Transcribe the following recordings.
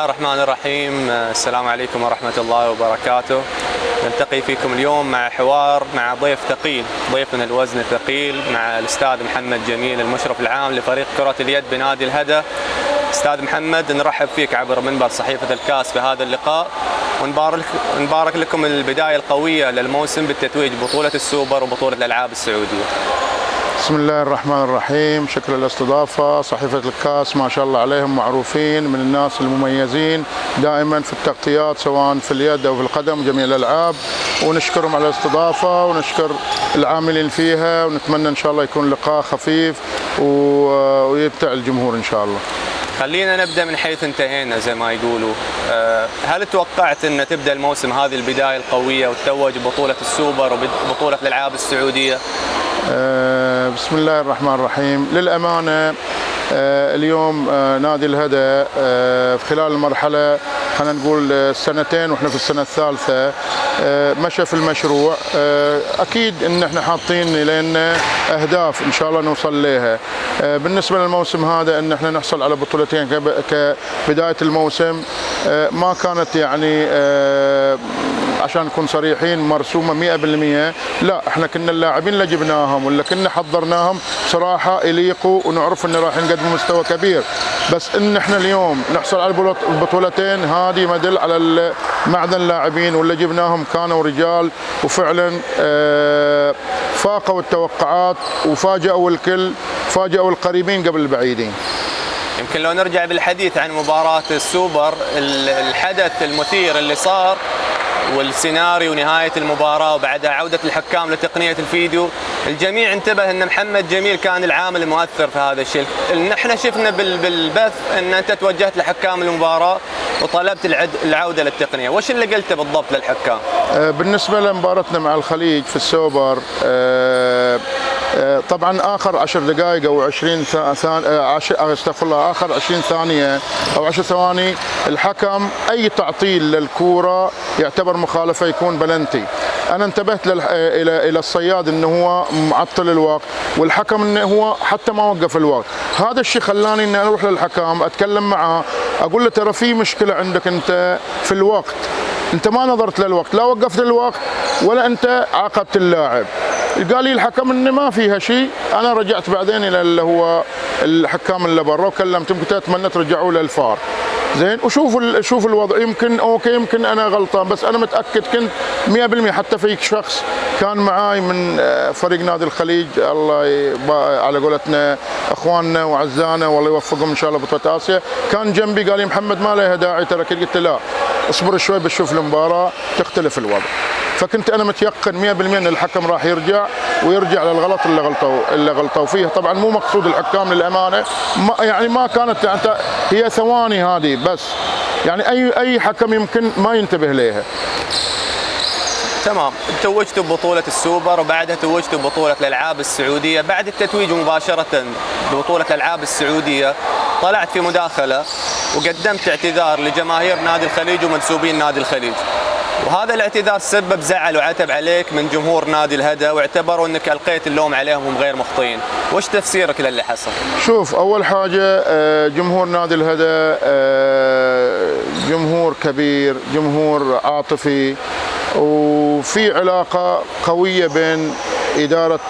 الله الرحمن الرحيم. السلام عليكم ورحمة الله وبركاته. نلتقي فيكم اليوم مع حوار مع ضيف ثقيل، ضيف من الوزن الثقيل، مع الأستاذ محمد جميل المشرف العام لفريق كرة اليد بنادي الهدى. أستاذ محمد، نرحب فيك عبر منبر صحيفة الكاس في هذا اللقاء، ونبارك لكم البداية القوية للموسم بالتتويج بطولة السوبر وبطولة الألعاب السعودية. بسم الله الرحمن الرحيم. شكرا للاستضافة. صحيفة الكاس ما شاء الله عليهم معروفين من الناس المميزين دائما في التغطيات سواء في اليد أو في القدم جميع الألعاب، ونشكرهم على الاستضافة ونشكر العاملين فيها، ونتمنى إن شاء الله يكون لقاء خفيف ويمتع الجمهور إن شاء الله. خلينا نبدأ من حيث انتهينا زي ما يقولوا. هل توقعت أن تبدأ الموسم هذه البداية القوية وتتوج ببطولة السوبر وبطولة الألعاب السعودية؟ بسم الله الرحمن الرحيم. للأمانة اليوم نادي الهدى خلال المرحلة خلينا نقول سنتين واحنا في السنة الثالثة مشى في المشروع. أكيد إن احنا حاطين لنا أهداف إن شاء الله نوصل لها. بالنسبة للموسم هذا إن احنا نحصل على بطولتين كبداية الموسم ما كانت يعني عشان نكون صريحين مرسومة 100%. لا، احنا كنا اللاعبين اللي جبناهم ولا كنا حضرناهم صراحة يليقوا ونعرف ان راح نقدم مستوى كبير، بس ان احنا اليوم نحصل على البطولتين هذه مدل على معدن اللاعبين واللي جبناهم كانوا رجال وفعلا فاقوا التوقعات وفاجأوا الكل، فاجأوا القريبين قبل البعيدين. يمكن لو نرجع بالحديث عن مباراة السوبر، الحدث المثير اللي صار والسيناريو نهاية المباراة وبعدها عودة الحكام لتقنية الفيديو، الجميع انتبه ان محمد جميل كان العامل المؤثر في هذا الشيء. نحن شفنا بالبث ان انت توجهت لحكام المباراة وطلبت العودة للتقنية، وش اللي قلته بالضبط للحكام؟ بالنسبة لمباراتنا مع الخليج في السوبر، طبعا اخر 10 دقائق او 20 ثانيه، استغفر الله، اخر 20 ثانيه او 10 ثواني الحكم اي تعطيل للكوره يعتبر مخالفه يكون بلنتي. انا انتبهت الى الصياد انه هو معطل الوقت والحكم انه هو حتى ما وقف الوقت. هذا الشيء خلاني اني اروح للحكم اتكلم معه اقول له ترى في مشكله عندك انت في الوقت، انت ما نظرت للوقت، لا وقفت الوقت ولا انت عاقبت اللاعب. قال لي الحكم ان ما فيها شيء. انا رجعت بعدين الى اللي هو الحكام اللي برا وكلمتهم قلت اتمنى ترجعوا للفار زين وشوفوا الوضع، يمكن اوكي يمكن انا غلطان، بس انا متاكد كنت 100%. حتى في شخص كان معاي من فريق نادي الخليج، الله على قولتنا اخواننا وعزانا والله يوفقهم ان شاء الله بطولة اسيا، كان جنبي قال لي محمد ما لها داعي ترى، قلت لا اصبر شوي بتشوف المباراه تختلف الوضع. فكنت انا متيقن 100% ان الحكم راح يرجع للغلط اللي غلطوا فيه. طبعا مو مقصود الحكام للامانه، يعني ما كانت يعني هي ثواني هذه بس، يعني اي حكم يمكن ما ينتبه لها. تمام. توجتوا ببطولة السوبر وبعدها توجتوا ببطولة الألعاب السعودية. بعد التتويج مباشرة ببطولة الألعاب السعودية طلعت في مداخلة وقدمت اعتذار لجماهير نادي الخليج ومنسوبين نادي الخليج، وهذا الاعتذار سبب زعل وعتب عليك من جمهور نادي الهدى واعتبروا انك القيت اللوم عليهم وهم غير مخطئين. وش تفسيرك للي حصل؟ شوف، اول حاجه جمهور نادي الهدى جمهور كبير، جمهور عاطفي، وفي علاقه قويه بين اداره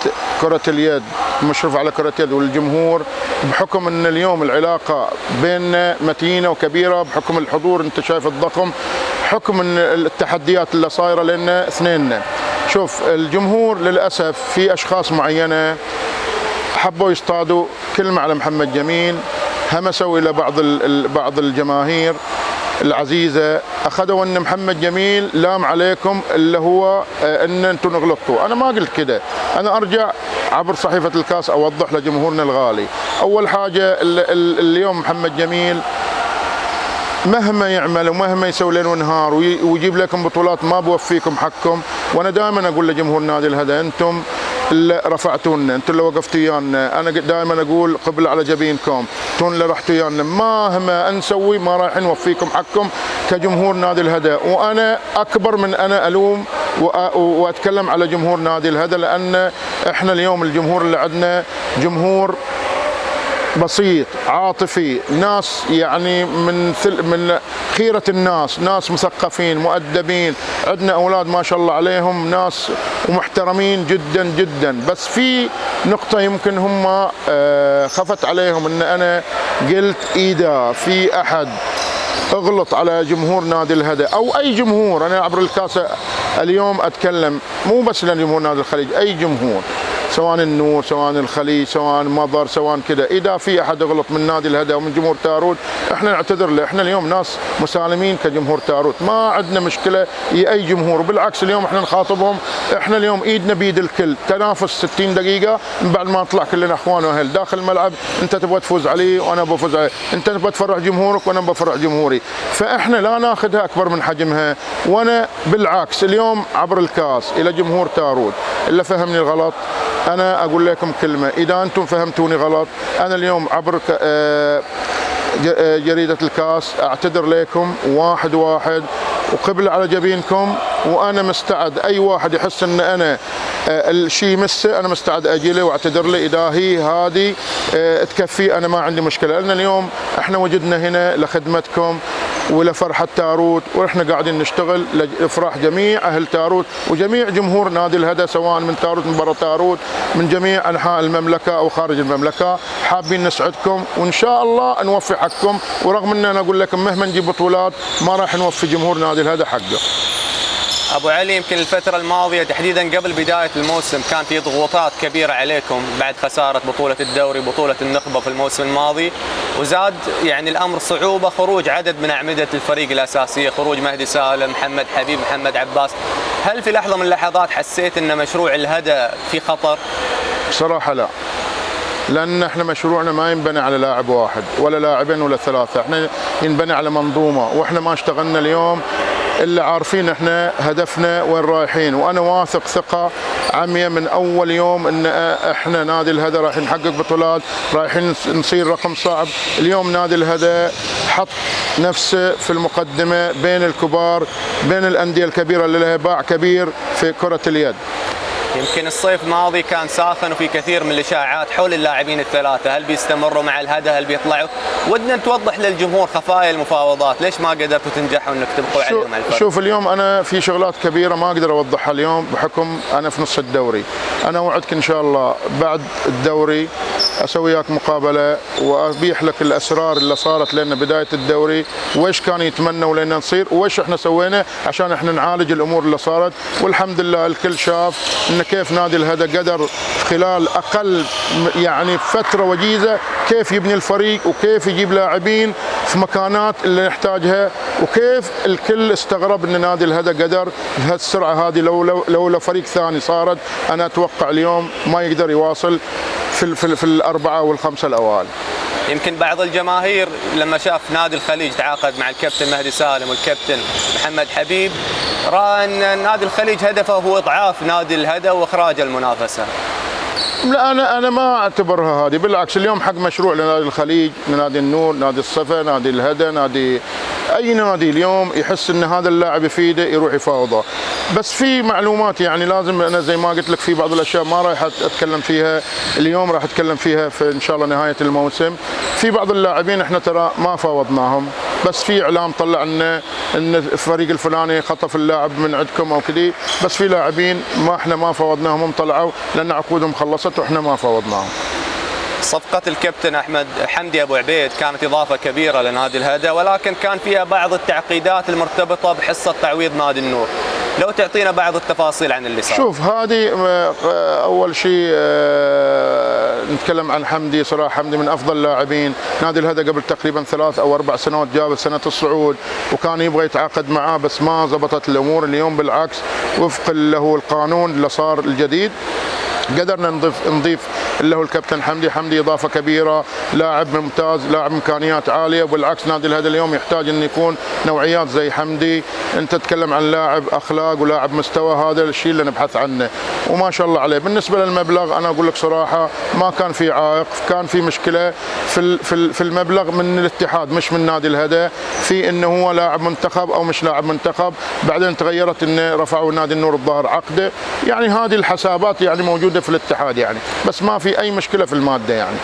كره اليد المشرف على كره اليد والجمهور، بحكم ان اليوم العلاقه بيننا متينه وكبيره بحكم الحضور، انت شايف الضخم، حكم ان التحديات اللي صايره لنا اثنيننا. شوف، الجمهور للاسف في اشخاص معينه حبوا يصطادوا كلمه على محمد جميل، همسوا الى بعض الجماهير العزيزه، اخذوا ان محمد جميل لام عليكم اللي هو ان انتم غلطتوا. انا ما قلت كده، انا ارجع عبر صحيفه الكاس اوضح لجمهورنا الغالي. اول حاجه اليوم محمد جميل مهما يعمل ومهما يسوي ليل ونهار ويجيب لكم بطولات ما بوفيكم حقكم، وانا دائما اقول لجمهور نادي الهدى انتم اللي رفعتونا، انتم اللي وقفتوا ويانا، انا دائما اقول قبل على جبينكم، انتم اللي رحتوا ويانا، مهما نسوي ما راح نوفيكم حقكم كجمهور نادي الهدى. وانا اكبر من انا الوم واتكلم على جمهور نادي الهدى، لان احنا اليوم الجمهور اللي عندنا جمهور بسيط عاطفي، ناس يعني من خيرة الناس، ناس مثقفين مؤدبين، عندنا أولاد ما شاء الله عليهم ناس ومحترمين جدا جدا. بس في نقطة يمكن هم خفت عليهم، ان انا قلت اذا في احد اغلط على جمهور نادي الهدى او اي جمهور، انا عبر الكاسة اليوم اتكلم مو بس لجمهور نادي الخليج، اي جمهور سواء النور سواء الخليج سواء مضر سواء كذا، اذا في احد يغلط من نادي الهدى ومن جمهور تاروت احنا نعتذر له. احنا اليوم ناس مسالمين كجمهور تاروت، ما عندنا مشكله اي جمهور، وبالعكس اليوم احنا نخاطبهم، احنا اليوم ايدنا بيد الكل، تنافس 60 دقيقه من بعد ما نطلع كلنا اخوان واهل داخل الملعب، انت تبغى تفوز علي وانا بفوز علي، انت تبغى تفرح جمهورك وانا بفرح جمهوري، فاحنا لا ناخذها اكبر من حجمها. وانا بالعكس اليوم عبر الكاس الى جمهور تاروت اللي فهمني الغلط، أنا أقول لكم كلمة، إذا أنتم فهمتوني غلط أنا اليوم عبر جريدة الكاس أعتذر لكم واحد واحد وقبل على جبينكم، وأنا مستعد أي واحد يحس أن أنا الشيء يمسه أنا مستعد أجي له وأعتذر له، إذا هي هذه تكفي أنا ما عندي مشكلة، لأن اليوم إحنا وجدنا هنا لخدمتكم ولفرحة تاروت، ونحن قاعدين نشتغل لإفراح جميع أهل تاروت وجميع جمهور نادي الهدى سواء من تاروت من برا تاروت من جميع أنحاء المملكة أو خارج المملكة، حابين نسعدكم وإن شاء الله نوفي حقكم، ورغم أن أنا أقول لكم مهما نجيب بطولات ما راح نوفي جمهور نادي الهدى حقه. ابو علي، يمكن الفتره الماضيه تحديدا قبل بدايه الموسم كان في ضغوطات كبيره عليكم بعد خساره بطوله الدوري بطوله النخبه في الموسم الماضي، وزاد يعني الامر صعوبه خروج عدد من اعمده الفريق الاساسيه، خروج مهدي سالم، محمد حبيب، محمد عباس. هل في لحظه من اللحظات حسيت ان مشروع الهدى في خطر؟ بصراحه لا، لان احنا مشروعنا ما ينبني على لاعب واحد ولا لاعبين ولا ثلاثه، احنا ينبني على منظومه، واحنا ما اشتغلنا اليوم الا عارفين احنا هدفنا وين رايحين، وانا واثق ثقه عمياء من اول يوم ان احنا نادي الهدى راح نحقق بطولات، رايحين نصير رقم صعب. اليوم نادي الهدى حط نفسه في المقدمه بين الكبار، بين الانديه الكبيره اللي لها باع كبير في كره اليد. يمكن الصيف الماضي كان ساخن وفي كثير من الاشاعات حول اللاعبين الثلاثه، هل بيستمروا مع الهدى؟ هل بيطلعوا؟ ودنا توضح للجمهور خفايا المفاوضات، ليش ما قدرتوا تنجحوا انك تبقوا عليهم على الفرق؟ شوف اليوم انا في شغلات كبيره ما اقدر اوضحها اليوم بحكم انا في نص الدوري، انا اوعدك ان شاء الله بعد الدوري اسوي وياك مقابله وابيح لك الاسرار اللي صارت لنا بدايه الدوري، وايش كانوا يتمنوا لنا نصير وايش احنا سوينا عشان احنا نعالج الامور اللي صارت، والحمد لله الكل شاف ان كيف نادي الهدى قدر خلال اقل يعني فتره وجيزه كيف يبني الفريق وكيف يجيب لاعبين في مكانات اللي نحتاجها، وكيف الكل استغرب ان نادي الهدى قدر بهالسرعه هذه. لولا فريق ثاني صارت انا اتوقع اليوم ما يقدر يواصل في الاربعه والخمسه الاوائل. يمكن بعض الجماهير لما شاف نادي الخليج تعاقد مع الكابتن مهدي سالم والكابتن محمد حبيب راى ان نادي الخليج هدفه هو اضعاف نادي الهدى واخراج المنافسه. لا انا ما اعتبرها هذه، بالعكس اليوم حق مشروع لنادي الخليج، لنادي النور، نادي الصفا، نادي الهدى، نادي اي نادي اليوم يحس ان هذا اللاعب يفيده يروح يفاوضه. بس في معلومات يعني لازم انا زي ما قلت لك في بعض الاشياء ما راح اتكلم فيها اليوم، راح اتكلم فيها في ان شاء الله نهايه الموسم. في بعض اللاعبين احنا ترى ما فاوضناهم، بس في اعلام طلع ان الفريق الفلاني خطف اللاعب من عندكم او كذي، بس في لاعبين ما احنا ما فاوضناهم، هم طلعوا لان عقودهم خلصت واحنا ما فاوضناهم. صفقة الكابتن أحمد حمدي أبو عبيد كانت إضافة كبيرة لنادي الهدى، ولكن كان فيها بعض التعقيدات المرتبطة بحصة تعويض نادي النور. لو تعطينا بعض التفاصيل عن اللي صار. شوف هذه أول شيء نتكلم عن حمدي، صراحة حمدي من أفضل لاعبين نادي الهدى قبل تقريبا 3 أو 4 سنوات، جاب سنة الصعود وكان يبغى يتعاقد معاه بس ما زبطت الأمور. اليوم بالعكس وفق اللي هو القانون اللي صار الجديد قدرنا نضيف اللي هو الكابتن حمدي إضافة كبيرة، لاعب ممتاز، لاعب إمكانيات عالية، وبالعكس نادي الهدى اليوم يحتاج أن يكون نوعيات زي حمدي. أنت تتكلم عن لاعب أخلاق ولاعب مستوى، هذا الشيء اللي نبحث عنه وما شاء الله عليه. بالنسبة للمبلغ أنا أقول لك صراحة ما كان في عائق، كان في مشكلة في المبلغ من الاتحاد مش من نادي الهدى، في أنه هو لاعب منتخب أو مش لاعب منتخب، بعدين تغيرت أنه رفعوا نادي النور الظاهر عقده، يعني هذه الحسابات يعني موجودة في الاتحاد يعني، بس ما في أي مشكلة في المادة يعني.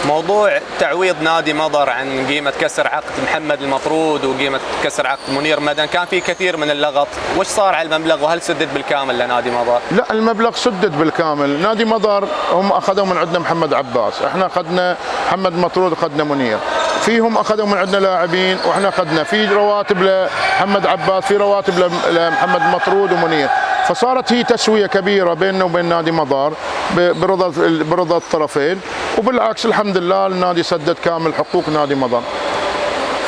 موضوع تعويض نادي مضر عن قيمة كسر عقد محمد المطرود وقيمة كسر عقد منير مدن كان في كثير من اللغط، وش صار على المبلغ وهل سدد بالكامل لنادي مضر؟ لا، المبلغ سدد بالكامل. نادي مضر هم اخذوا من عندنا محمد عباس، احنا اخذنا محمد مطرود واخذنا منير، فيهم اخذوا من عندنا لاعبين واحنا اخذنا في رواتب لمحمد عباس، في رواتب لمحمد مطرود ومنير، فصارت هي تسويه كبيره بيننا وبين نادي مضر برضا الطرفين، وبالعكس الحمد لله النادي سدد كامل حقوق نادي مضر.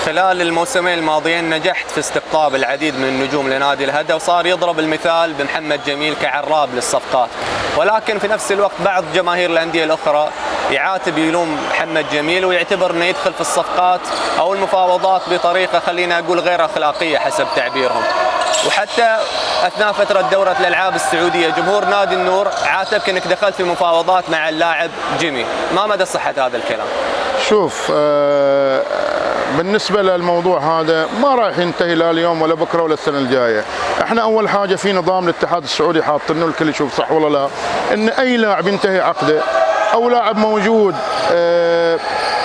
خلال الموسمين الماضيين نجحت في استقطاب العديد من النجوم لنادي الهدى، وصار يضرب المثال بمحمد جميل كعراب للصفقات، ولكن في نفس الوقت بعض جماهير الأندية الأخرى يعاتب يلوم محمد جميل ويعتبر انه يدخل في الصفقات او المفاوضات بطريقه خلينا اقول غير اخلاقيه حسب تعبيرهم. وحتى اثناء فتره دوره الالعاب السعوديه جمهور نادي النور عاتبك انك دخلت في مفاوضات مع اللاعب جيمي، ما مدى صحه هذا الكلام؟ شوف، بالنسبة للموضوع هذا ما راح ينتهي لا اليوم ولا بكرة ولا السنة الجاية. احنا أول حاجة في نظام الاتحاد السعودي حاطينه الكل يشوف صح ولا لا، إن أي لاعب ينتهي عقده أو لاعب موجود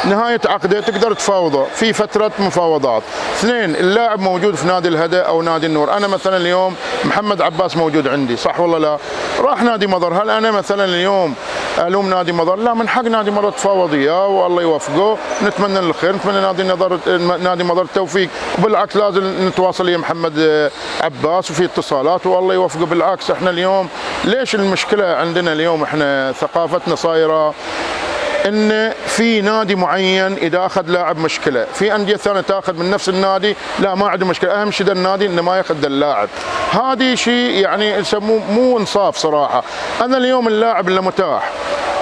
نهاية عقده تقدر تفاوضه في فترة مفاوضات. اثنين، اللاعب موجود في نادي الهدى أو نادي النور. أنا مثلا اليوم محمد عباس موجود عندي صح ولا لا، راح نادي مضر، هل أنا مثلا اليوم ألوم نادي مضر؟ لا، من حق نادي مضر تفاوض إياه والله يوفقه، نتمنى له الخير، نتمنى نادي مضر التوفيق، وبالعكس لازم نتواصل يا محمد عباس وفي اتصالات والله يوفقه. بالعكس احنا اليوم ليش المشكلة عندنا اليوم احنا ثقافتنا صايرة ان في نادي معين اذا اخذ لاعب مشكله، في انديه ثانيه تاخذ من نفس النادي لا ما عنده مشكله، اهم شيء النادي انه ما ياخذ اللاعب. هذه شيء يعني يسموه مو انصاف صراحه. انا اليوم اللاعب اللي متاح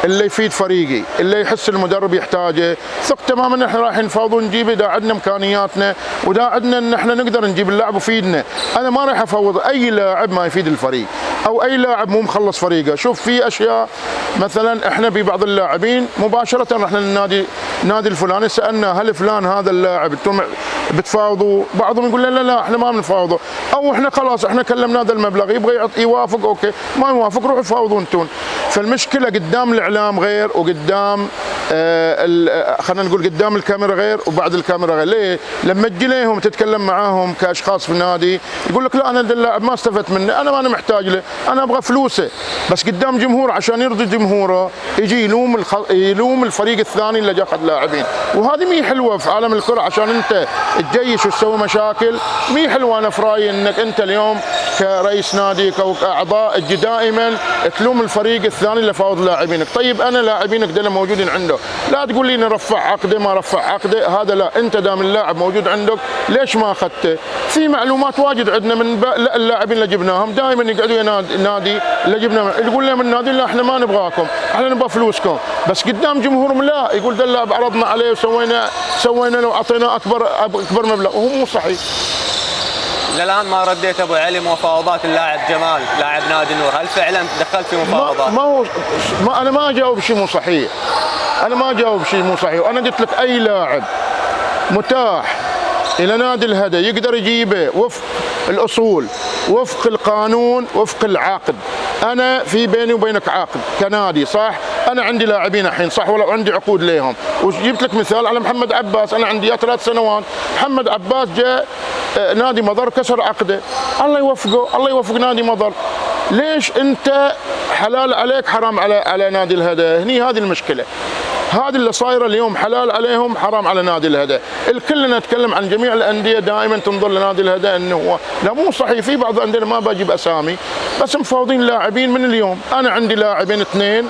اللي يفيد فريقي اللي يحس المدرب يحتاجه ثق تماما ان احنا رايحين نفاوض ونجيب اذا عندنا امكانياتنا واذا عندنا ان احنا نقدر نجيب اللاعب ويفيدنا. انا ما راح افوض اي لاعب ما يفيد الفريق او اي لاعب مو مخلص فريقه. شوف في اشياء مثلا احنا ببعض اللاعبين مباشره رحنا للنادي الفلاني سالنا هل فلان هذا اللاعب انتم بتفاوضوا؟ بعضهم يقول لا لا احنا ما بنفاوضه، او احنا خلاص احنا كلمنا هذا المبلغ يبغى يوافق اوكي، ما يوافق روحوا فاوضوا انتم. فالمشكله قدام الاعلام غير وقدام خلينا نقول قدام الكاميرا غير وبعد الكاميرا غير. ليه؟ لما تجي لهم تتكلم معاهم كاشخاص في النادي يقول لك لا انا اللاعب ما استفدت منه، انا ما محتاج له، انا ابغى فلوسه. بس قدام جمهور عشان يرضي جمهوره يجي يلوم الفريق الثاني اللي جا اخذ لاعبين، وهذه مي حلوه في عالم الكره عشان انت تجيش وتسوي مشاكل. مي حلوه انا في رايي انك انت اليوم كرئيس ناديك او كاعضاء تجي دائما تلوم الفريق الثاني اللي فاوض لاعبينك. طيب انا لاعبينك دول موجودين عنده، لا تقول لي نرفع عقده ما رفع عقده، هذا لا. انت دام اللاعب موجود عندك ليش ما اخذته؟ في معلومات واجد عندنا من اللاعبين اللي جبناهم دائما يقعدوا يا نادي اللي جبناه يقول لهم النادي لا احنا ما نبغاكم، احنا نبغى فلوسكم. بس قدام جمهورهم لا، يقول ده اللاعب عرضنا عليه وسوينا له واعطيناه اكبر مبلغ، وهو مو صحيح. للان ما رديت ابو علي مفاوضات اللاعب جمال لاعب نادي النور، هل فعلا دخلت في مفاوضات؟ انا ما اجاوب شيء مو صحيح، انا ما اجاوب شيء مو صحيح، وانا قلت لك اي لاعب متاح الى نادي الهدى يقدر يجيبه وفق الاصول وفق القانون وفق العقد. انا في بيني وبينك عقد كنادي صح، انا عندي لاعبين الحين صح ولا عندي عقود لهم، وجبت لك مثال على محمد عباس، انا عندي 3 سنوات محمد عباس جاء نادي مضر كسر عقده، الله يوفقه الله يوفق نادي مضر. ليش انت حلال عليك حرام على نادي الهدى؟ هني هذه المشكله، هذه اللي صايره اليوم حلال عليهم حرام على نادي الهدى. الكل نتكلم عن جميع الانديه دائما تنظر لنادي الهدى انه هو لا مو صحيح. في بعض الانديه ما بجيب اسامي بس مفاوضين لاعبين من اليوم. انا عندي لاعبين 2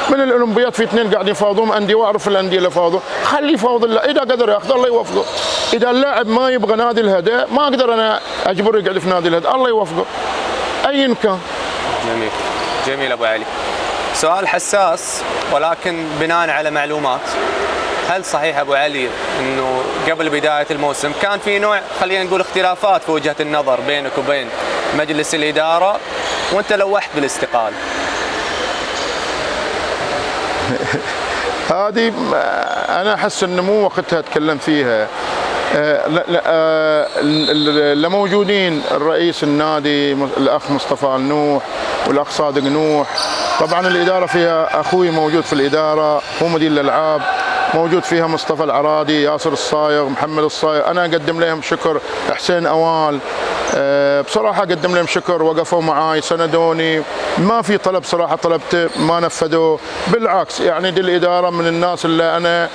من الاولمبيات، في 2 قاعدين يفاوضون انديه واعرف الانديه اللي فاوضوا، خليه يفاوض اذا قدر ياخذ الله يوفقه. اذا اللاعب ما يبغى نادي الهدى ما اقدر انا اجبره يقعد في نادي الهدى، الله يوفقه ايا كان. جميل جميل ابو علي. سؤال حساس ولكن بناء على معلومات، هل صحيح ابو علي انه قبل بدايه الموسم كان في نوع خلينا نقول اختلافات في وجهه النظر بينك وبين مجلس الاداره وانت لوحت بالاستقاله؟ هذه انا احس انه مو وقتها اتكلم فيها. اللي موجودين الرئيس النادي الاخ مصطفى النوح والاخ صادق نوح، طبعا الاداره فيها اخوي موجود في الاداره هو مدير الالعاب موجود فيها مصطفى العرادي، ياسر الصايغ، محمد الصايغ. انا اقدم لهم شكر. حسين اوال، بصراحة قدم لهم شكر، وقفوا معاي، سندوني. ما في طلب صراحة طلبته ما نفذوه، بالعكس يعني دي الإدارة من الناس اللي أنا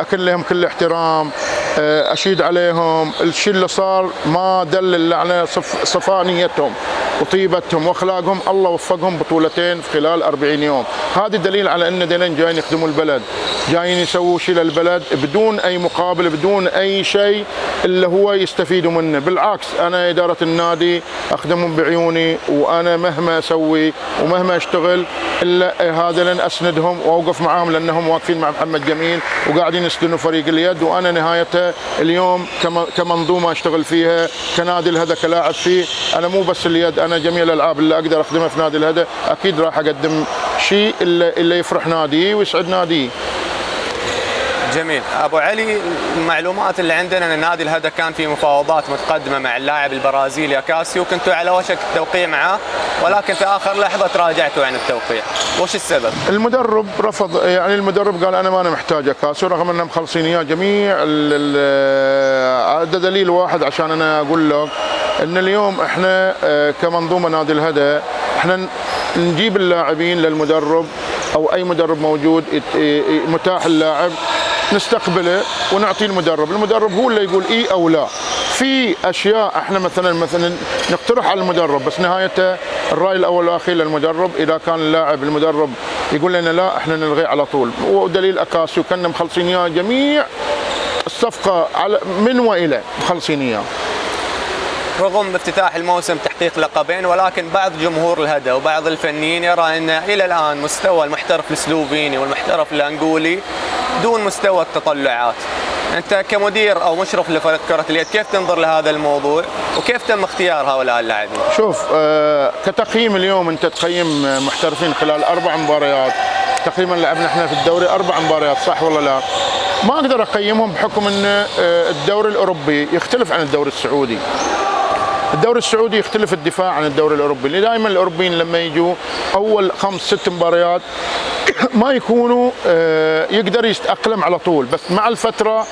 أكن لهم كل احترام، أشيد عليهم. الشيء اللي صار ما دل إلا على صفاء نيتهم وطيبتهم واخلاقهم. الله وفقهم بطولتين في خلال 40 يوم. هذا دليل على ان ديلين جايين يخدموا البلد، جايين يسووا شيء للبلد بدون اي مقابل، بدون اي شيء اللي هو يستفيدوا منه. بالعكس انا اداره النادي اخدمهم بعيوني، وانا مهما اسوي ومهما اشتغل الا هذا لن اسندهم واوقف معاهم، لانهم واقفين مع محمد جميل وقاعدين يسندوا فريق اليد. وانا نهايتها اليوم كمنظومه اشتغل فيها، كنادي الهدى كلاعب فيه. انا مو بس اليد، انا جميع الالعاب اللي اقدر اخدمها في نادي الهدى اكيد راح اقدم شيء اللي يفرح نادي ويسعد نادي. جميل. ابو علي، المعلومات اللي عندنا ان نادي الهدى كان في مفاوضات متقدمه مع اللاعب البرازيلي اكاسيو، كنتوا على وشك التوقيع معاه، ولكن في اخر لحظه تراجعتوا عن التوقيع، وش السبب؟ المدرب رفض، يعني المدرب قال انا ما محتاج اكاسيو، رغم انهم مخلصين اياه جميع. هذا دليل واحد عشان انا اقول لك ان اليوم احنا كمنظومه نادي الهدى احنا نجيب اللاعبين للمدرب او اي مدرب موجود متاح اللاعب نستقبله ونعطيه المدرب هو اللي يقول اي او لا. في اشياء احنا مثلا نقترح على المدرب، بس نهايته الراي الاول والاخير للمدرب. اذا كان اللاعب المدرب يقول لنا لا احنا نلغيه على طول. ودليل اكاسيو كنا مخلصين اياه جميع الصفقه على من والى مخلصين اياه. رغم افتتاح الموسم تحقيق لقبين، ولكن بعض جمهور الهدى وبعض الفنيين يرى ان الى الان مستوى المحترف السلوفيني والمحترف الانغولي دون مستوى التطلعات. انت كمدير او مشرف لفريق كرة اليد كيف تنظر لهذا الموضوع وكيف تم اختيار هؤلاء اللاعبين؟ شوف، كتقييم اليوم انت تقيم محترفين خلال 4 مباريات، تقريبا لعبنا احنا في الدوري 4 مباريات، صح ولا لا؟ ما اقدر اقيمهم بحكم ان الدوري الاوروبي يختلف عن الدوري السعودي. الدوري السعودي يختلف الدفاع عن الدوري الاوروبي، اللي دائما الاوروبيين لما يجوا اول 5-6 مباريات ما يكونوا يقدر يتاقلم على طول، بس مع الفتره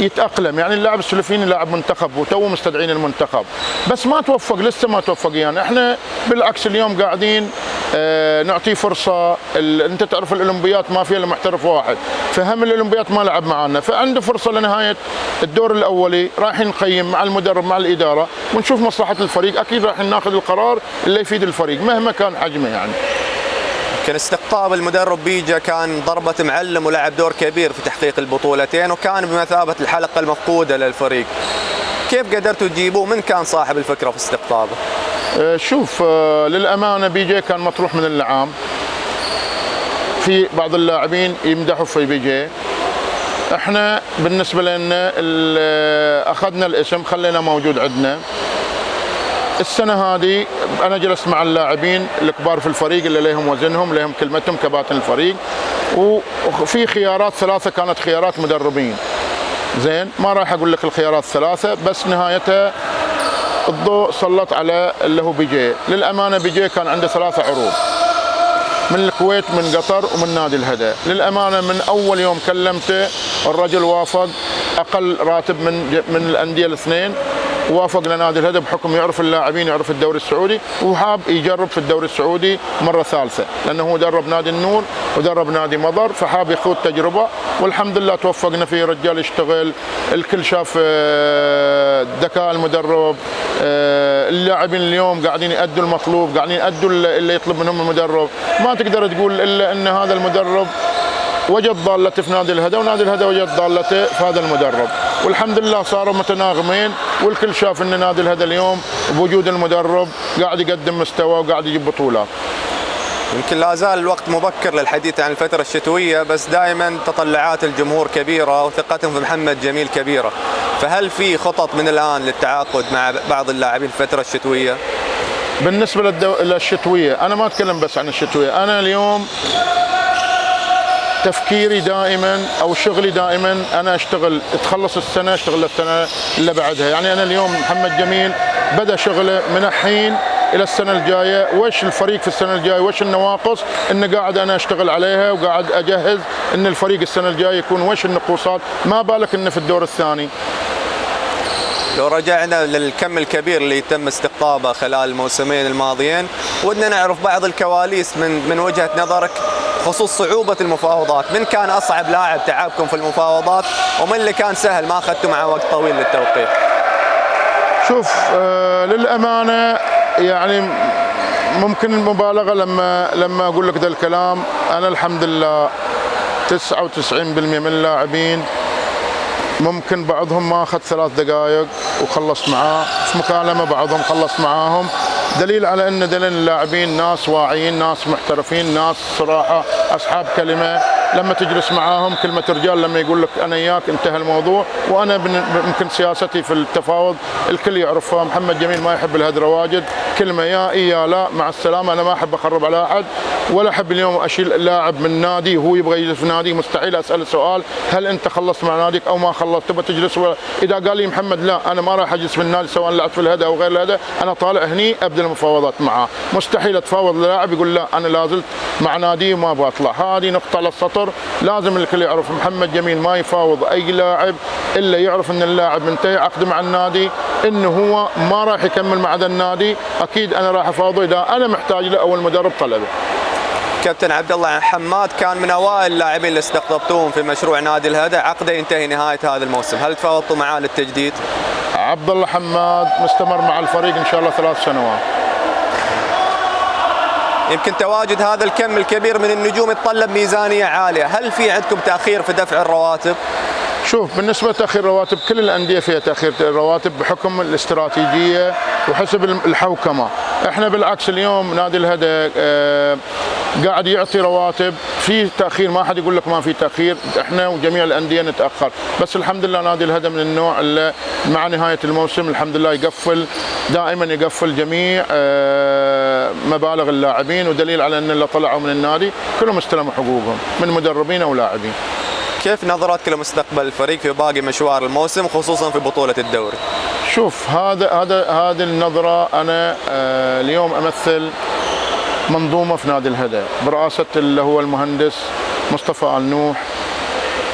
يتاقلم. يعني اللاعب السلوفيني لاعب منتخب وتو مستدعين المنتخب، بس ما توفق، لسه ما توفق. يعني احنا بالعكس اليوم قاعدين نعطيه فرصه. انت تعرف الاولمبيات ما فيها الا محترف واحد، فهم الاولمبيات ما لعب معنا، فعنده فرصه لنهايه الدور الاولي. رايحين نقيم مع المدرب مع الاداره ونشوف مصلحه الفريق، اكيد راح ناخذ القرار اللي يفيد الفريق مهما كان حجمه. يعني كان استقطاب المدرب بيجا كان ضربة معلم ولعب دور كبير في تحقيق البطولتين، وكان بمثابة الحلقة المفقودة للفريق. كيف قدرتوا تجيبوه؟ من كان صاحب الفكرة في استقطابه؟ شوف، للأمانة بيجي كان مطروح من اللعام. في بعض اللاعبين يمدحوا في بيجي. احنا بالنسبة لنا أخذنا الاسم خلينا موجود عندنا. السنة هذه أنا جلست مع اللاعبين الكبار في الفريق اللي لهم وزنهم لهم كلمتهم كباتن الفريق، وفي خيارات 3 كانت خيارات مدربين. زين، ما راح أقول لك الخيارات 3، بس نهايتها الضوء سلط على اللي هو بيجي. للأمانة بيجي كان عنده 3 عروض من الكويت من قطر ومن نادي الهدى. للأمانة من أول يوم كلمته الرجل وافق، أقل راتب من الأندية الاثنين، وافق لنادي الهدى بحكم يعرف اللاعبين يعرف الدوري السعودي، وحاب يجرب في الدوري السعودي مرة ثالثة، لأنه هو درب نادي النور ودرب نادي مضر، فحاب يخوض تجربة. والحمد لله توفقنا فيه. رجال يشتغل، الكل شاف ذكاء المدرب. اللاعبين اليوم قاعدين يأدوا المطلوب، قاعدين يأدوا اللي يطلب منهم المدرب. ما تقدر تقول إلا أن هذا المدرب وجد ضالته في نادي الهدى، ونادي الهدى وجد ضالته في هذا المدرب، والحمد لله صاروا متناغمين. والكل شاف ان نادي الهدى اليوم بوجود المدرب قاعد يقدم مستوى وقاعد يجيب بطولات. يمكن لا زال الوقت مبكر للحديث عن الفترة الشتوية، بس دائما تطلعات الجمهور كبيرة وثقتهم في محمد جميل كبيرة، فهل في خطط من الآن للتعاقد مع بعض اللاعبين في الفترة الشتوية؟ بالنسبة للشتوية أنا ما أتكلم بس عن الشتوية. أنا اليوم تفكيري دائما او شغلي دائما انا اشتغل تخلص السنه اشتغل السنه اللي بعدها. يعني انا اليوم محمد جميل بدا شغله من الحين الى السنه الجايه، وش الفريق في السنه الجايه، وش النواقص، ان قاعد انا اشتغل عليها وقاعد اجهز ان الفريق السنه الجايه يكون وش النقوصات، ما بالك انه في الدور الثاني. لو رجعنا للكم الكبير اللي تم استقطابه خلال الموسمين الماضيين، ودنا نعرف بعض الكواليس من وجهة نظرك خصوص صعوبة المفاوضات. من كان أصعب لاعب تعبكم في المفاوضات، ومن اللي كان سهل ما أخذتوا معه وقت طويل للتوقيع؟ شوف للأمانة يعني ممكن المبالغة لما أقول لك ذا الكلام. أنا الحمد لله 99% من اللاعبين ممكن بعضهم ما أخذ 3 دقائق وخلصت معاه في مكالمة، بعضهم خلصت معاهم، دليل على أن اللاعبين ناس واعيين، ناس محترفين، ناس صراحة أصحاب كلمة. لما تجلس معاهم كلمة رجال، لما يقول لك أنا إياك انتهى الموضوع. وأنا يمكن سياستي في التفاوض الكل يعرفها، محمد جميل ما يحب الهدرة واجد، كلمة يا إي يا لا مع السلامة. أنا ما أحب أخرب على أحد، ولا أحب اليوم أشيل لاعب من نادي وهو يبغى يجلس في نادي. مستحيل أسأل سؤال هل أنت خلصت مع ناديك أو ما خلصت، تبغى تجلس إذا قال لي محمد لا أنا ما راح أجلس في النادي سواء لعبت في الهدى أو غير الهدى، أنا طالع هني أبدأ المفاوضات معاه. مستحيل أتفاوض لاعب يقول لا أنا لازلت مع نادي وما بطلع. هذه نقطة على السطر لازم الكل يعرف. محمد جميل ما يفاوض أي لاعب إلا يعرف أن اللاعب منتهي عقده مع النادي، إنه هو ما راح يكمل مع ذا النادي. أكيد أنا راح أفاوضه إذا أنا محتاج له أو المدرب طلبه. كابتن عبد الله حماد كان من اوائل اللاعبين اللي استقطبتوهم في مشروع نادي الهدى، عقده ينتهي نهايه هذا الموسم، هل تفاوضتوا معاه للتجديد؟ عبد الله حماد مستمر مع الفريق ان شاء الله 3 سنوات. يمكن تواجد هذا الكم الكبير من النجوم يتطلب ميزانيه عاليه، هل في عندكم تاخير في دفع الرواتب؟ شوف بالنسبة لتأخير الرواتب كل الأندية فيها تأخير الرواتب بحكم الاستراتيجية وحسب الحوكمة. احنا بالعكس اليوم نادي الهدى قاعد يعطي رواتب، في تأخير ما حد يقول لك ما في تأخير، احنا وجميع الأندية نتأخر، بس الحمد لله نادي الهدى من النوع اللي مع نهاية الموسم الحمد لله يقفل دائما، يقفل جميع مبالغ اللاعبين، ودليل على ان اللي طلعوا من النادي كلهم استلموا حقوقهم من مدربين او لاعبين. كيف نظرتك لمستقبل الفريق في باقي مشوار الموسم خصوصا في بطولة الدوري؟ شوف هذه النظرة، أنا اليوم أمثل منظومة في نادي الهدى برئاسة اللي هو المهندس مصطفى آل نوح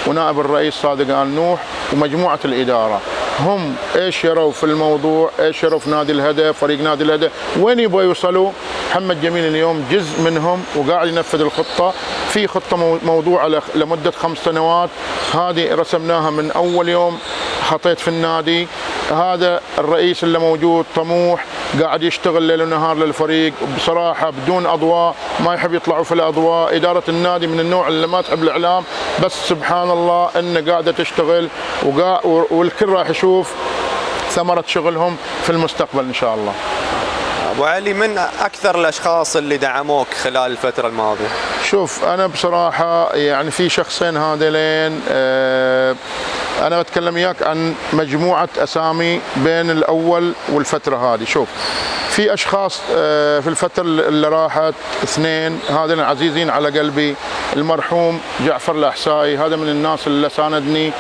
ونائب الرئيس صادق آل نوح ومجموعة الإدارة. هم ايش يروا في الموضوع، ايش يروا في نادي الهدى، فريق نادي الهدى وين يبغوا يوصلوا. محمد جميل اليوم جزء منهم وقاعد ينفذ الخطة. في خطة موضوعة لمدة 5 سنوات، هذه رسمناها من أول يوم خطيت في النادي. هذا الرئيس اللي موجود طموح، قاعد يشتغل ليل ونهار للفريق بصراحة بدون أضواء، ما يحب يطلعوا في الأضواء. إدارة النادي من النوع اللي ما تحب الإعلام، بس سبحان الله إنه قاعدة تشتغل والكل راح يشوف ثمرة شغلهم في المستقبل إن شاء الله. أبو علي، من أكثر الأشخاص اللي دعموك خلال الفترة الماضية؟ شوف أنا بصراحة يعني في شخصين هذيلين، أنا بتكلم إياك عن مجموعة أسامي بين الأول والفترة هذه. شوف في أشخاص في الفترة اللي راحت 2 هذين عزيزين على قلبي. المرحوم جعفر الأحسائي، هذا من الناس اللي ساندني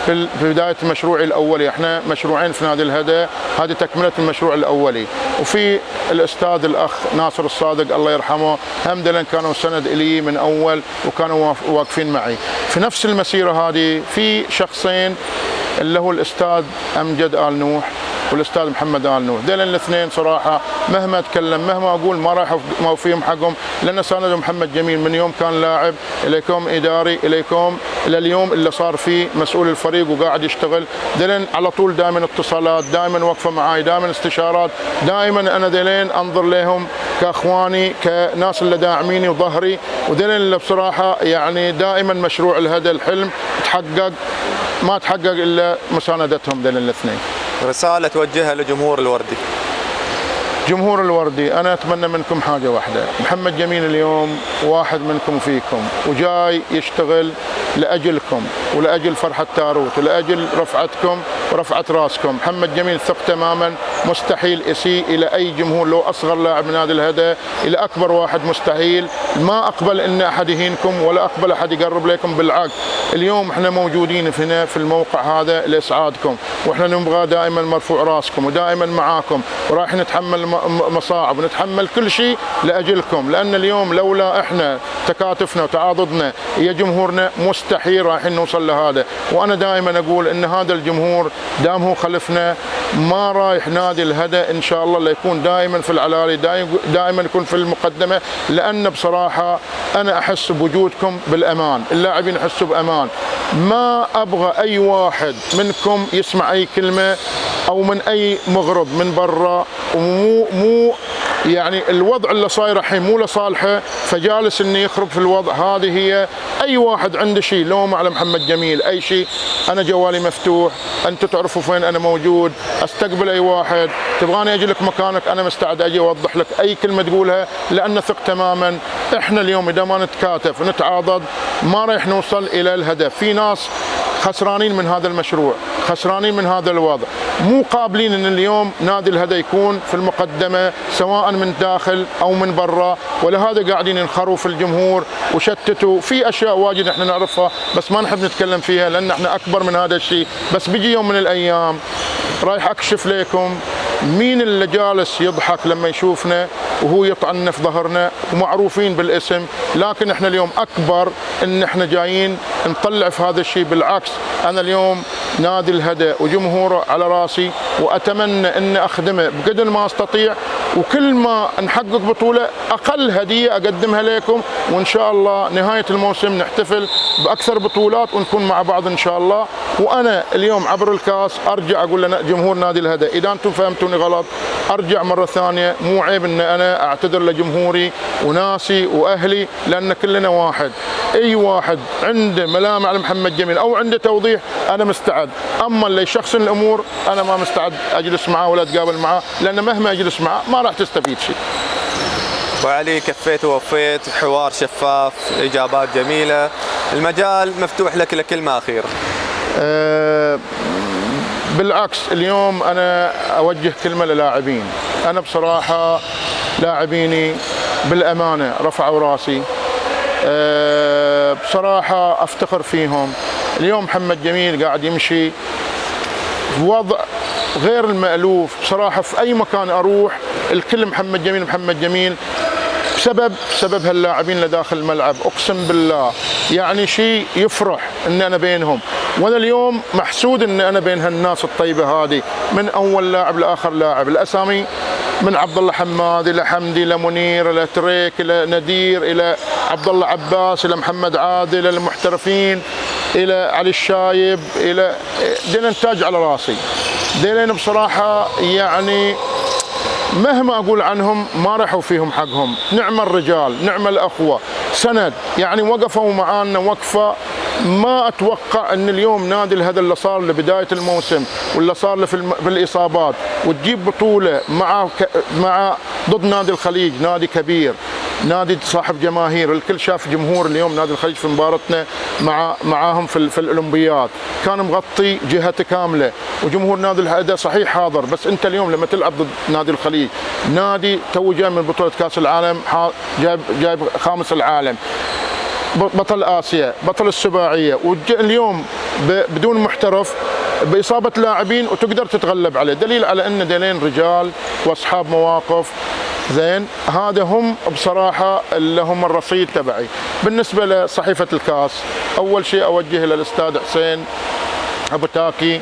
في بداية مشروعي الأولي. احنا مشروعين في نادي الهدى، هذه تكملة المشروع الأولي. وفي الأستاذ الأخ ناصر الصادق الله يرحمه، همدلا كانوا سند إلي من أول وكانوا واقفين معي في نفس المسيرة هذه. في شخصين اللي هو الأستاذ أمجد آل نوح والاستاذ محمد آل نوح، دول الاثنين صراحه مهما اتكلم مهما اقول ما راح اوفيهم حقهم، لان ساندوا محمد جميل من يوم كان لاعب اليكم اداري اليكم الى اليوم اللي صار فيه مسؤول الفريق وقاعد يشتغل. دلين على طول دائما اتصالات، دائما وقفه معاي، دائما استشارات، دائما انا دلين انظر لهم كاخواني كناس اللي داعميني وظهري، ودلين اللي بصراحه يعني دائما مشروع الهدى الحلم تحقق، ما تحقق الا مساندتهم دلين الاثنين. رسالة توجهها لجمهور الوردي. جمهور الوردي أنا أتمنى منكم حاجة واحدة، محمد جميل اليوم واحد منكم وفيكم وجاي يشتغل لأجلكم ولأجل فرحة تاروت ولأجل رفعتكم ورفعة راسكم. محمد جميل ثق تماما مستحيل يسيء إلى أي جمهور، لو أصغر لاعب من هذا الهدى إلى أكبر واحد مستحيل. ما أقبل إن أحد يهينكم ولا أقبل أحد يقرب لكم، بالعكس اليوم احنا موجودين هنا في الموقع هذا لاسعادكم، واحنا نبغى دائما مرفوع راسكم ودائما معاكم، وراح نتحمل مصاعب ونتحمل كل شيء لاجلكم، لان اليوم لولا احنا تكاتفنا وتعاضدنا يا جمهورنا مستحيل راح نوصل لهذا. وانا دائما اقول ان هذا الجمهور دام هو خلفنا ما رايح نادي الهدى ان شاء الله اللي يكون دائما في العلالي، دائما يكون في المقدمه، لان بصراحه انا احس بوجودكم بالامان، اللاعبين يحسوا بامان. ما ابغى اي واحد منكم يسمع اي كلمه او من اي مغرض من برا، ومو يعني الوضع اللي صاير الحين مو لصالحه فجالس انه يخرب في الوضع. هذه هي اي واحد عنده شيء لوم على محمد جميل اي شيء، انا جوالي مفتوح، انتم تعرفوا فين انا موجود، استقبل اي واحد، تبغاني اجي لك مكانك انا مستعد اجي اوضح لك اي كلمه تقولها، لان ثق تماما احنا اليوم اذا ما نتكاتف ونتعاضد ما راح نوصل الى الهدف. في ناس خسرانين من هذا المشروع، خسرانين من هذا الوضع، مو قابلين ان اليوم نادي الهدى يكون في المقدمه سواء من داخل او من برا، ولهذا قاعدين ينخروا في الجمهور وشتتوا في اشياء واجد احنا نعرفها بس ما نحب نتكلم فيها لان احنا اكبر من هذا الشيء. بس بيجي يوم من الايام رايح اكشف لكم مين اللي جالس يضحك لما يشوفنا وهو يطعننا في ظهرنا، ومعروفين بالاسم، لكن احنا اليوم اكبر ان احنا جايين نطلع في هذا الشيء. بالعكس انا اليوم نادي الهدى وجمهوره على راسي، واتمنى ان اخدمه بقدر ما استطيع، وكل ما نحقق بطوله اقل هديه اقدمها لكم، وان شاء الله نهايه الموسم نحتفل باكثر بطولات ونكون مع بعض ان شاء الله. وانا اليوم عبر الكاس ارجع اقول لنا جمهور نادي الهدى اذا انتم فهمتوني غلط ارجع مره ثانيه، مو عيب ان انا اعتذر لجمهوري وناسي واهلي، لان كلنا واحد. اي واحد عنده ملامه على محمد جميل او عنده توضيح انا مستعد، اما اللي يشخصن الامور انا ما مستعد اجلس معاه ولا اتقابل معاه، لان مهما اجلس معاه ما راح تستفيد شيء. وعلي كفيت ووفيت، حوار شفاف، اجابات جميله، المجال مفتوح لك لكلمه اخيره. بالعكس اليوم انا اوجه كلمه للاعبين، انا بصراحه لاعبيني بالامانه رفعوا راسي، بصراحه افتخر فيهم. اليوم محمد جميل قاعد يمشي في وضع غير المألوف بصراحه، في اي مكان اروح الكل محمد جميل محمد جميل، بسبب هاللاعبين اللي داخل الملعب. اقسم بالله يعني شيء يفرح ان انا بينهم، وانا اليوم محسود ان انا بين هالناس الطيبه هذه، من اول لاعب لاخر لاعب. الاسامي من عبد الله حماد الى حمدي الى منير الى تريك الى ندير الى عبد الله عباس الى محمد عادل الى المحترفين الى علي الشايب الى ديلين تاج على راسي. ديلين بصراحه يعني مهما اقول عنهم ما راحوا فيهم حقهم، نعم الرجال نعم الاخوه، سند يعني وقفوا معانا وقفه ما اتوقع ان اليوم نادي الهدى اللي صار لبدايه الموسم واللي صار له في الاصابات وتجيب بطوله مع ضد نادي الخليج، نادي كبير، نادي صاحب جماهير، الكل شاف جمهور اليوم نادي الخليج في مباراتنا معاهم في الاولمبياد، كان مغطي جهته كامله، وجمهور نادي الهدى صحيح حاضر، بس انت اليوم لما تلعب ضد نادي الخليج، نادي تو جاي من بطوله كاس العالم، جايب خامس العالم، بطل اسيا، بطل السباعيه، واليوم بدون محترف باصابه لاعبين وتقدر تتغلب عليه، دليل على ان ديلين رجال واصحاب مواقف. زين هذا هم بصراحه اللي هم الرصيد تبعي. بالنسبه لصحيفه الكاس، اول شيء اوجه الى الاستاذ حسين ابو تاكي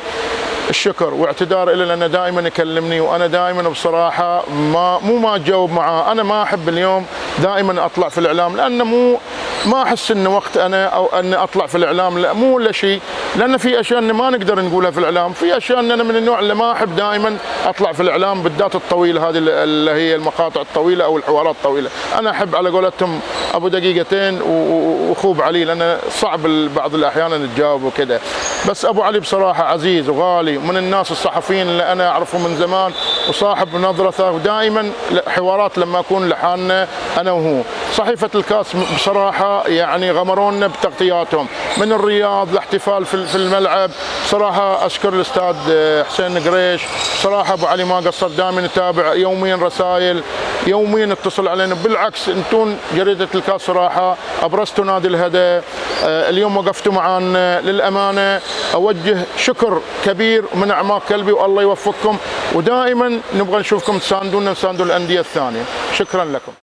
الشكر واعتذار له، لانه دائما يكلمني وانا دائما بصراحه ما اجاوب معاه. انا ما احب اليوم دائما اطلع في الاعلام، لانه ما احس انه وقت انا او ان اطلع في الاعلام، لا مو ولا شيء، لان في اشياء إن ما نقدر نقولها في الاعلام، في اشياء ان انا من النوع اللي ما احب دائما اطلع في الاعلام، بالذات الطويله هذه اللي هي المقاطع الطويله او الحوارات الطويله. انا احب على قولتهم ابو دقيقتين وخوب علي، لان صعب بعض الاحيان نتجاوب وكذا. بس ابو علي بصراحه عزيز وغالي، من الناس الصحفيين اللي انا اعرفه من زمان، وصاحب نظرته، ودائما حوارات لما اكون لحالنا انا وهو. صحيفه الكاس بصراحه يعني غمرونا بتغطياتهم من الرياض لاحتفال في الملعب. صراحه اشكر الاستاذ حسين قريش، صراحه ابو علي ما قصر، دائما نتابع يوميا رسائل، يوميا اتصل علينا. بالعكس انتم جريده الكاس صراحه ابرزتوا نادي الهدى، اليوم وقفتوا معنا للامانه. اوجه شكر كبير من اعماق قلبي، والله يوفقكم، ودائما نبغى نشوفكم تساندونا، نساندوا الانديه الثانيه. شكرا لكم.